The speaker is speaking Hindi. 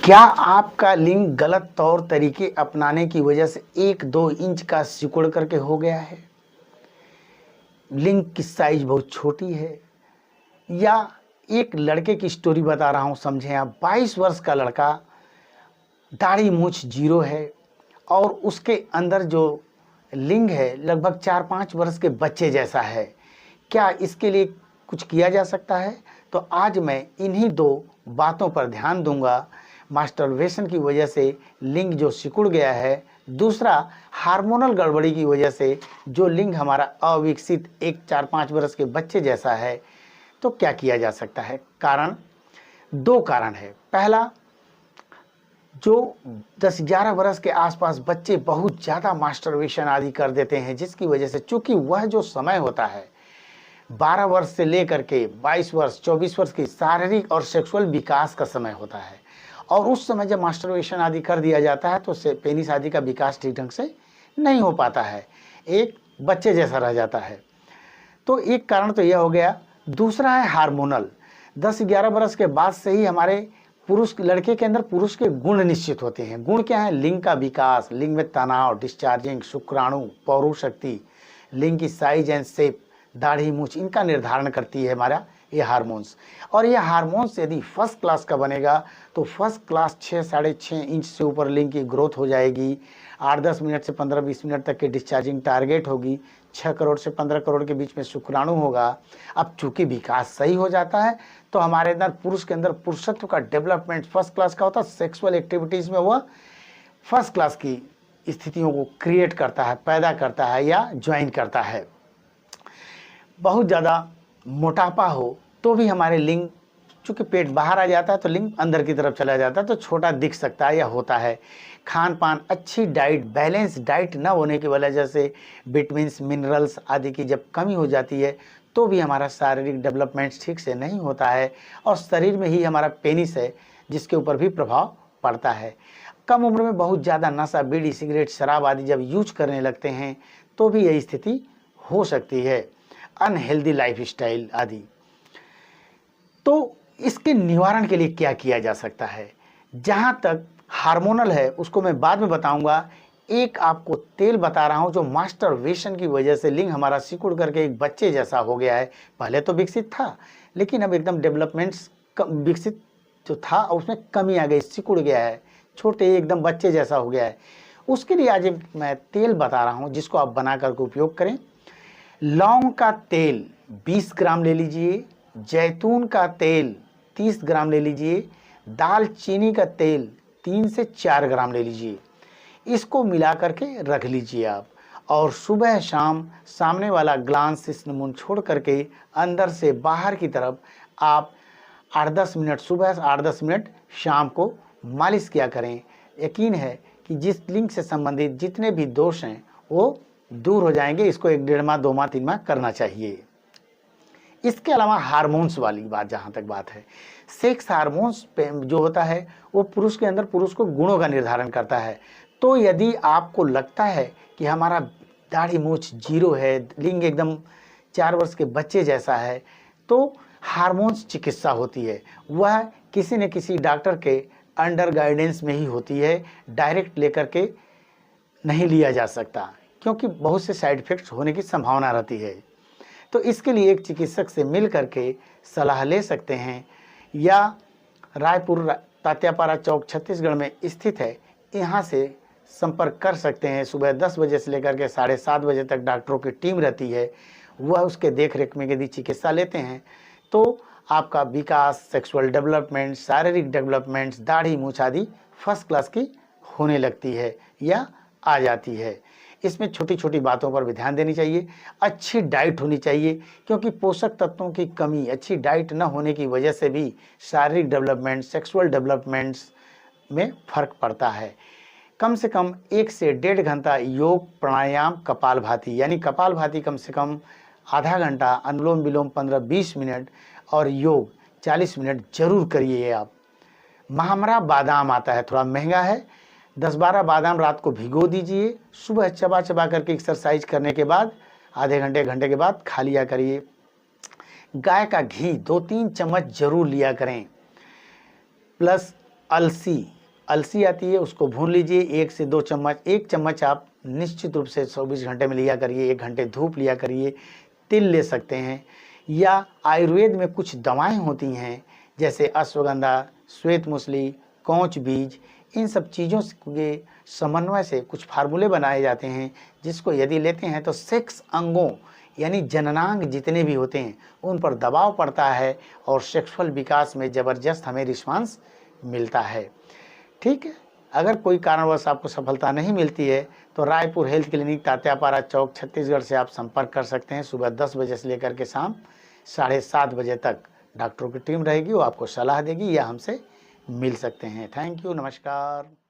क्या आपका लिंग गलत तौर तरीके अपनाने की वजह से 1-2 इंच का सिकुड़ करके हो गया है? लिंग की साइज बहुत छोटी है? या एक लड़के की स्टोरी बता रहा हूँ, समझें आप। 22 वर्ष का लड़का, दाढ़ी मूछ जीरो है और उसके अंदर जो लिंग है लगभग 4-5 वर्ष के बच्चे जैसा है। क्या इसके लिए कुछ किया जा सकता है? तो आज मैं इन्हीं 2 बातों पर ध्यान दूंगा। मास्टरबेशन की वजह से लिंग जो सिकुड़ गया है, दूसरा हार्मोनल गड़बड़ी की वजह से जो लिंग हमारा अविकसित एक 4-5 वर्ष के बच्चे जैसा है, तो क्या किया जा सकता है? कारण 2 कारण है। पहला, जो 10-11 वर्ष के आसपास बच्चे बहुत ज़्यादा मास्टरबेशन आदि कर देते हैं, जिसकी वजह से चूंकि वह जो समय होता है 12 वर्ष से लेकर के 22 वर्ष 24 वर्ष की शारीरिक और सेक्सुअल विकास का समय होता है, और उस समय जब मास्टरबेशन आदि कर दिया जाता है तो पेनिस आदि का विकास ठीक ढंग से नहीं हो पाता है, एक बच्चे जैसा रह जाता है। तो एक कारण तो यह हो गया। दूसरा है हार्मोनल। 10-11 वर्ष के बाद से ही हमारे लड़के के अंदर पुरुष के गुण निश्चित होते हैं। गुण क्या है? लिंग का विकास, लिंग में तनाव, डिस्चार्जिंग, शुक्राणु, पौरुष शक्ति, लिंग की साइज एंड शेप, दाढ़ी मूछ, इनका निर्धारण करती है हमारा ये हार्मोन्स। और ये हार्मोन्स यदि फर्स्ट क्लास का बनेगा तो फर्स्ट क्लास 6-6.5 इंच से ऊपर लिंग की ग्रोथ हो जाएगी। 8-10 मिनट से 15-20 मिनट तक की डिस्चार्जिंग टारगेट होगी। 6 करोड़ से 15 करोड़ के बीच में शुक्राणु होगा। अब चूंकि विकास सही हो जाता है तो हमारे अंदर पुरुष के अंदर पुरुषत्व का डेवलपमेंट फर्स्ट क्लास का होता है। सेक्सुअल एक्टिविटीज़ में वह फर्स्ट क्लास की स्थितियों को क्रिएट करता है, पैदा करता है या ज्वाइन करता है। बहुत ज़्यादा मोटापा हो तो भी हमारे लिंग, चूँकि पेट बाहर आ जाता है तो लिंग अंदर की तरफ चला जाता है, तो छोटा दिख सकता है या होता है। खान पान, अच्छी डाइट, बैलेंस डाइट न होने की वजह से विटामिन्स, मिनरल्स आदि की जब कमी हो जाती है तो भी हमारा शारीरिक डेवलपमेंट ठीक से नहीं होता है, और शरीर में ही हमारा पेनिस है जिसके ऊपर भी प्रभाव पड़ता है। कम उम्र में बहुत ज़्यादा नशा, बीड़ी, सिगरेट, शराब आदि जब यूज करने लगते हैं तो भी यही स्थिति हो सकती है। अनहेल्दी लाइफस्टाइल आदि। तो इसके निवारण के लिए क्या किया जा सकता है? जहां तक हार्मोनल है उसको मैं बाद में बताऊंगा। एक आपको तेल बता रहा हूं जो मास्टरबेशन की वजह से लिंग हमारा सिकुड़ करके एक बच्चे जैसा हो गया है। पहले तो विकसित था लेकिन अब एकदम डेवलपमेंट्स विकसित जो था उसमें कमी आ गई, सिकुड़ गया है, छोटे एकदम बच्चे जैसा हो गया है। उसके लिए आज मैं तेल बता रहा हूँ जिसको आप बना करके उपयोग करें। लौंग का तेल 20 ग्राम ले लीजिए, जैतून का तेल 30 ग्राम ले लीजिए, दालचीनी का तेल 3 से 4 ग्राम ले लीजिए। इसको मिला करके रख लीजिए आप, और सुबह शाम सामने वाला ग्लांस इस मुंह छोड़ करके अंदर से बाहर की तरफ आप 8-10 मिनट सुबह, 8-10 मिनट शाम को मालिश किया करें। यकीन है कि जिस लिंग से संबंधित जितने भी दोष हैं वो दूर हो जाएंगे। इसको 1-1.5 माह, 2 माह, 3 माह करना चाहिए। इसके अलावा हार्मोन्स वाली बात, जहाँ तक बात है, सेक्स हार्मोन्स जो होता है वो पुरुष के अंदर पुरुष को गुणों का निर्धारण करता है। तो यदि आपको लगता है कि हमारा दाढ़ी मूछ जीरो है, लिंग एकदम 4 वर्ष के बच्चे जैसा है, तो हार्मोन्स चिकित्सा होती है। वह किसी न किसी डॉक्टर के अंडर गाइडेंस में ही होती है, डायरेक्ट लेकर के नहीं लिया जा सकता क्योंकि बहुत से साइड इफेक्ट्स होने की संभावना रहती है। तो इसके लिए एक चिकित्सक से मिल करके सलाह ले सकते हैं, या रायपुर तात्यापारा चौक छत्तीसगढ़ में स्थित है, यहाँ से संपर्क कर सकते हैं। सुबह 10 बजे से लेकर के 7:30 बजे तक डॉक्टरों की टीम रहती है। वह उसके देख रेख में यदि चिकित्सा लेते हैं तो आपका विकास, सेक्सुअल डेवलपमेंट, शारीरिक डेवलपमेंट्स, दाढ़ी मूछ आदि फर्स्ट क्लास की होने लगती है या आ जाती है। इसमें छोटी छोटी बातों पर भी ध्यान देनी चाहिए। अच्छी डाइट होनी चाहिए क्योंकि पोषक तत्वों की कमी, अच्छी डाइट न होने की वजह से भी शारीरिक डेवलपमेंट, सेक्सुअल डेवलपमेंट्स में फर्क पड़ता है। कम से कम 1 से 1.5 घंटा योग, प्राणायाम, कपालभाति, यानी कपालभाति कम से कम आधा घंटा, अनुलोम विलोम 15-20 मिनट और योग 40 मिनट जरूर करिए आप। महामरा बादाम आता है, थोड़ा महंगा है। 10-12 बादाम रात को भिगो दीजिए, सुबह चबा चबा करके एक्सरसाइज करने के बाद आधे घंटे, घंटे के बाद खा लिया करिए। गाय का घी 2-3 चम्मच जरूर लिया करें, प्लस अलसी अलसी आती है उसको भून लीजिए 1 से 2 चम्मच। 1 चम्मच आप निश्चित रूप से 24 घंटे में लिया करिए, 1 घंटे धूप लिया करिए। तिल ले सकते हैं, या आयुर्वेद में कुछ दवाएं होती हैं जैसे अश्वगंधा, श्वेत मूसली, कौच बीज, इन सब चीज़ों के समन्वय से कुछ फार्मूले बनाए जाते हैं, जिसको यदि लेते हैं तो सेक्स अंगों यानी जननांग जितने भी होते हैं उन पर दबाव पड़ता है और सेक्सुअल विकास में ज़बरदस्त हमें रिस्पांस मिलता है। ठीक है, अगर कोई कारणवश आपको सफलता नहीं मिलती है तो रायपुर हेल्थ क्लिनिक, तात्यापारा चौक, छत्तीसगढ़ से आप संपर्क कर सकते हैं। सुबह 10 बजे से लेकर के शाम 7:30 बजे तक डॉक्टरों की टीम रहेगी, वो आपको सलाह देगी, या हमसे मिल सकते हैं। थैंक यू, नमस्कार।